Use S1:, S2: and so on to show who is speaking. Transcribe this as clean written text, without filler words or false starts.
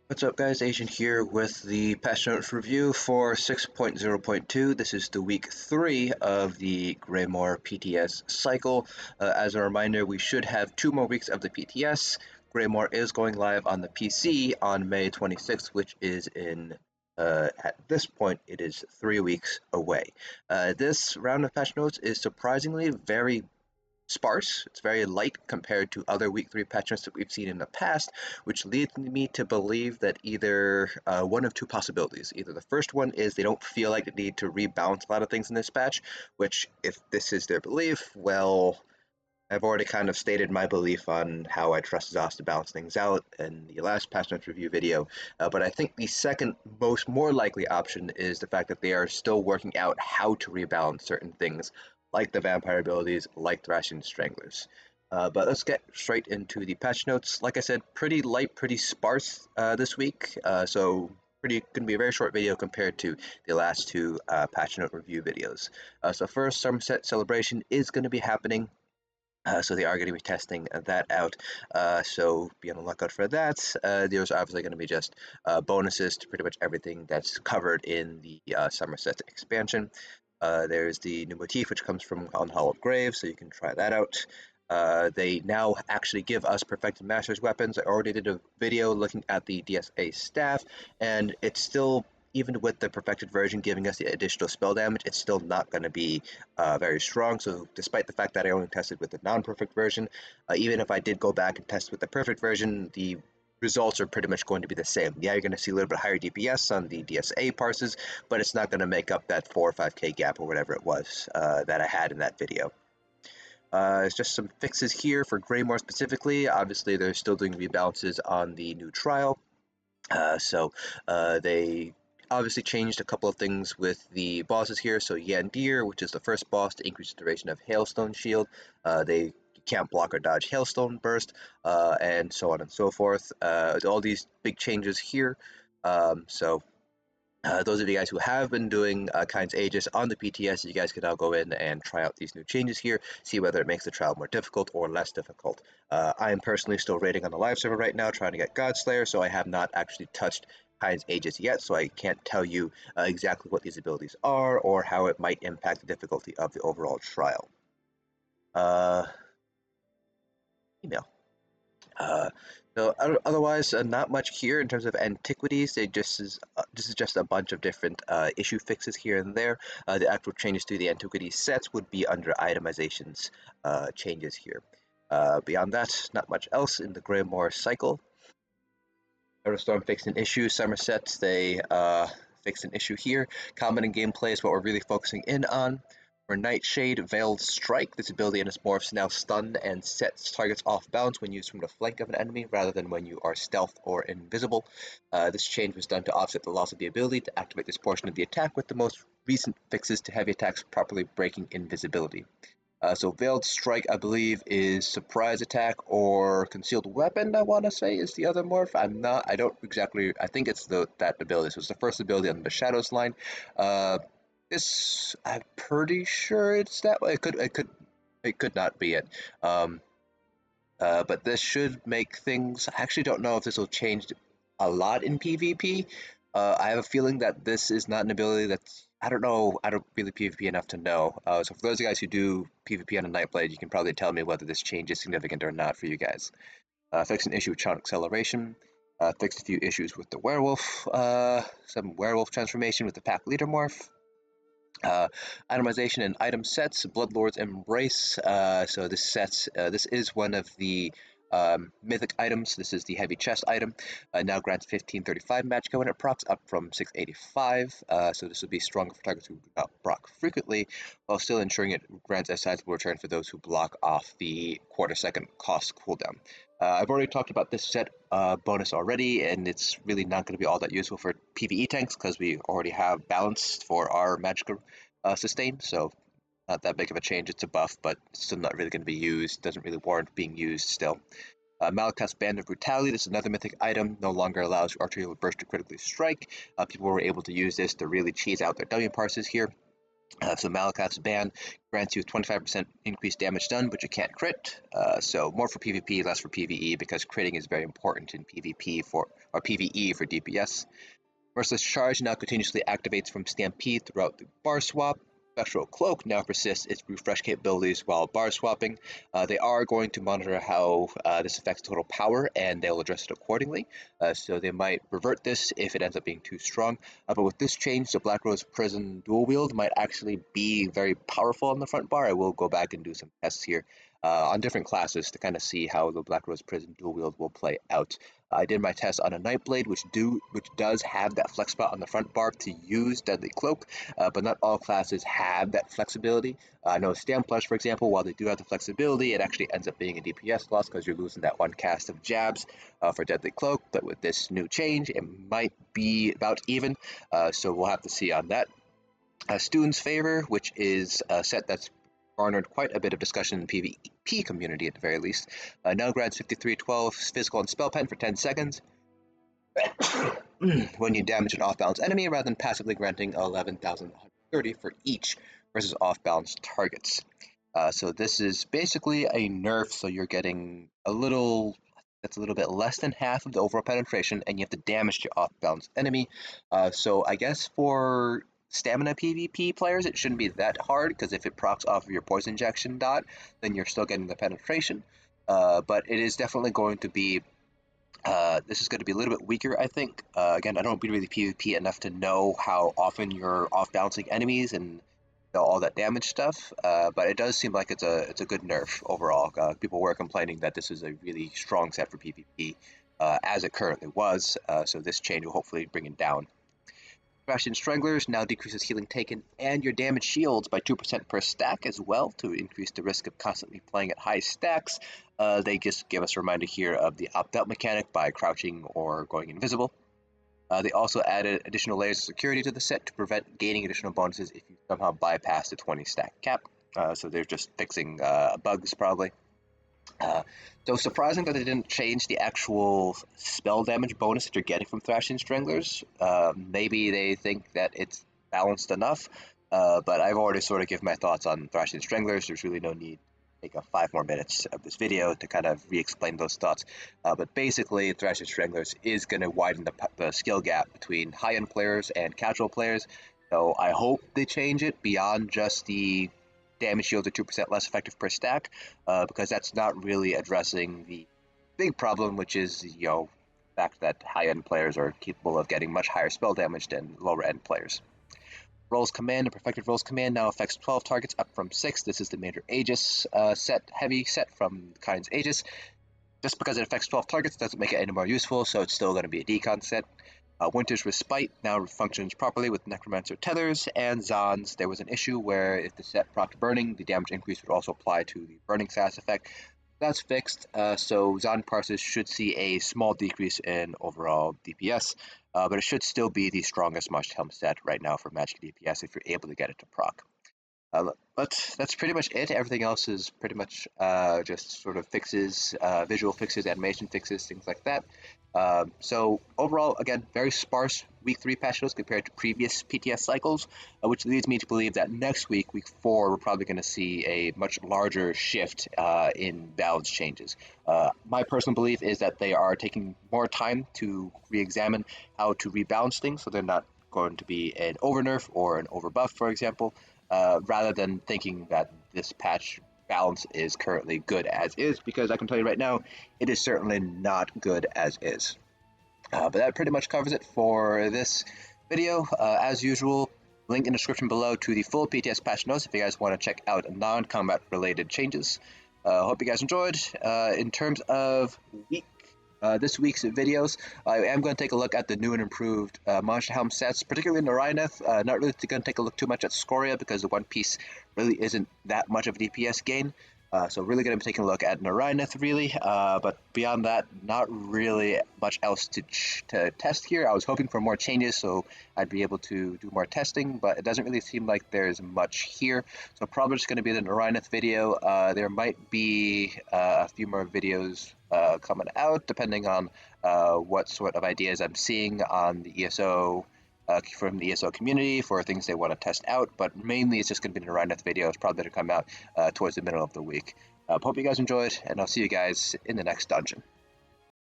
S1: What's up guys, Asian here with the patch notes review for 6.0.2. This is the week 3 of the Greymoor PTS cycle. As a reminder, we should have 2 more weeks of the PTS. Greymoor is going live on the PC on May 26th, which is at this point, it is 3 weeks away. This round of patch notes is surprisingly very sparse. It's very light compared to other week 3 patch notes that we've seen in the past, which leads me to believe that either one of two possibilities. Either the first one is they don't feel like they need to rebalance a lot of things in this patch, which, if this is their belief, well, I've already kind of stated my belief on how I trust ZOS to balance things out in the last patch notes review video, but I think the second more likely option is the fact that they are still working out how to rebalance certain things, like the vampire abilities, like Thrassian Stranglers. But let's get straight into the patch notes. Like I said, pretty light, pretty sparse this week, so going to be a very short video compared to the last two patch note review videos. So first, Somerset Celebration is going to be happening, so they are going to be testing that out. So be on the lookout for that. There's obviously going to be just bonuses to pretty much everything that's covered in the Somerset expansion. There's the new motif, which comes from Unhallowed Grave, so you can try that out. They now actually give us Perfected Master's weapons. I already did a video looking at the DSA staff, and it's still, even with the perfected version giving us the additional spell damage, it's still not going to be very strong. So despite the fact that I only tested with the non-perfect version, even if I did go back and test with the perfect version, the results are pretty much going to be the same. Yeah, you're going to see a little bit higher DPS on the DSA parses, but it's not going to make up that 4 or 5k gap or whatever it was that I had in that video. It's just some fixes here for Greymoor specifically. Obviously, they're still doing rebalances on the new trial. They obviously changed a couple of things with the bosses here. So Yandir, which is the first boss, to increase the duration of Hailstone Shield. They can't block or dodge Hailstone Burst, and so on and so forth. All these big changes here. Those of you guys who have been doing Kind's Aegis on the PTS, you guys can now go in and try out these new changes here, see whether it makes the trial more difficult or less difficult. I am personally still raiding on the live server right now, trying to get Godslayer, so I have not actually touched Kind's Aegis yet, so I can't tell you exactly what these abilities are or how it might impact the difficulty of the overall trial. Email. Uh, Otherwise, not much here in terms of antiquities. This is just a bunch of different issue fixes here and there. The actual changes to the antiquity sets would be under itemizations changes here. Beyond that, not much else in the Greymoor cycle. Storm fixed an issue. Somerset, they fixed an issue here. Common in gameplay is what we're really focusing in on. For Nightshade, Veiled Strike, this ability in its morphs now stun and sets targets off balance when used from the flank of an enemy rather than when you are stealth or invisible. This change was done to offset the loss of the ability to activate this portion of the attack, with the most recent fixes to heavy attacks properly breaking invisibility. So Veiled Strike, I believe, is Surprise Attack or Concealed Weapon, I want to say, is the other morph. I don't exactly, I think it's that ability. So it's the first ability on the Shadows line. I'm pretty sure it's that way. It could not be it. But this should make things, I actually don't know if this will change a lot in PvP. I have a feeling that this is not an ability that's, I don't know, I don't really PvP enough to know. So for those guys who do PvP on a Nightblade, you can probably tell me whether this change is significant or not for you guys. Fixed an issue with Charm Acceleration. Fixed a few issues with the Werewolf, some Werewolf transformation with the Pack Leader morph. Itemization and item sets, Bloodlord's Embrace. So this is one of the mythic items. This is the heavy chest item. Now grants 1535 match go and it procs up from 685. So this will be stronger for targets who do not proc frequently, while still ensuring it grants a sizable return for those who block off the quarter-second cost cooldown. I've already talked about this set bonus already, and it's really not going to be all that useful for PvE tanks because we already have balance for our magical sustain, so not that big of a change. It's a buff, but still not really going to be used. Doesn't really warrant being used still. Malakat's Band of Brutality, this is another mythic item, no longer allows arterial burst to critically strike. People were able to use this to really cheese out their W parses here. So Malakath's ban grants you 25% increased damage done, but you can't crit. So more for PvP, less for PvE, because critting is very important in PvP or PvE for DPS. Merciless Charge now continuously activates from Stampede throughout the bar swap. Spectral Cloak now persists its refresh capabilities while bar swapping. They are going to monitor how this affects total power, and they'll address it accordingly. So they might revert this if it ends up being too strong. But with this change, the Black Rose Prison dual wield might actually be very powerful on the front bar. I will go back and do some tests here on different classes to kind of see how the Black Rose Prison dual wield will play out. I did my test on a Nightblade, which does have that flex spot on the front bar to use Deadly Cloak, but not all classes have that flexibility. I know Stamplush, for example, while they do have the flexibility, it actually ends up being a DPS loss because you're losing that one cast of jabs for Deadly Cloak, but with this new change, it might be about even, so we'll have to see on that. Stuhn's Favor, which is a set that's garnered quite a bit of discussion in the PvP community at the very least, now grants 5312 physical and spell pen for 10 seconds when you damage an off-balance enemy rather than passively granting 11,130 for each versus off-balance targets. So this is basically a nerf, so you're getting that's a little bit less than half of the overall penetration, and you have to damage your off-balance enemy. So I guess for stamina PvP players, it shouldn't be that hard, because if it procs off of your poison injection dot, then you're still getting the penetration. But it is definitely going to be this is going to be a little bit weaker, I think. Again, I don't really PvP enough to know how often you're off-balancing enemies and all that damage stuff, but it does seem like it's a good nerf overall. People were complaining that this is a really strong set for PvP, as it currently was, so this change will hopefully bring it down. Thrassian Stranglers now decreases healing taken and your damage shields by 2% per stack as well to increase the risk of constantly playing at high stacks. They just give us a reminder here of the opt-out mechanic by crouching or going invisible. They also added additional layers of security to the set to prevent gaining additional bonuses if you somehow bypass the 20 stack cap. So they're just fixing bugs probably. So surprising that they didn't change the actual spell damage bonus that you're getting from Thrassian Stranglers. Maybe they think that it's balanced enough, but I've already sort of given my thoughts on Thrassian Stranglers. There's really no need to take up 5 more minutes of this video to kind of re-explain those thoughts. But basically, Thrassian Stranglers is going to widen the skill gap between high-end players and casual players. So I hope they change it beyond just the damage shields are 2% less effective per stack, because that's not really addressing the big problem, which is, the fact that high-end players are capable of getting much higher spell damage than lower-end players. Rolls Command and Perfected Rolls Command now affects 12 targets, up from 6. This is the major Aegis heavy set from Kind's Aegis. Just because it affects 12 targets doesn't make it any more useful, so it's still going to be a decon set. Winter's Respite now functions properly with Necromancer Tethers and Zons. There was an issue where if the set procced Burning, the damage increase would also apply to the Burning Sass effect. That's fixed, so Zon Parses should see a small decrease in overall DPS, but it should still be the strongest Martial Helm set right now for magic DPS if you're able to get it to proc. But that's pretty much it. Everything else is pretty much just sort of fixes, visual fixes, animation fixes, things like that. So overall, again, very sparse week 3 patch notes compared to previous PTS cycles, which leads me to believe that next week, week 4, we're probably going to see a much larger shift in balance changes. My personal belief is that they are taking more time to re-examine how to rebalance things, so they're not going to be an over nerf or an over buff, for example. Rather than thinking that this patch balance is currently good as is, because I can tell you right now, it is certainly not good as is. But that pretty much covers it for this video. As usual, link in the description below to the full PTS patch notes if you guys want to check out non-combat related changes. Hope you guys enjoyed. In terms of this week's videos, I am going to take a look at the new and improved Monster Helm sets, particularly in Narayanath. Not really going to take a look too much at Scoria because the one piece really isn't that much of a DPS gain. So really going to be taking a look at Narayanath, really. But beyond that, not really much else to test here. I was hoping for more changes so I'd be able to do more testing, but it doesn't really seem like there's much here. So probably just going to be the Narayanath video. There might be a few more videos coming out, depending on what sort of ideas I'm seeing on the ESO from the ESO community for things they want to test out, but mainly it's just going to be an around death video. It's probably going to come out towards the middle of the week. Hope you guys enjoyed, and I'll see you guys in the next dungeon.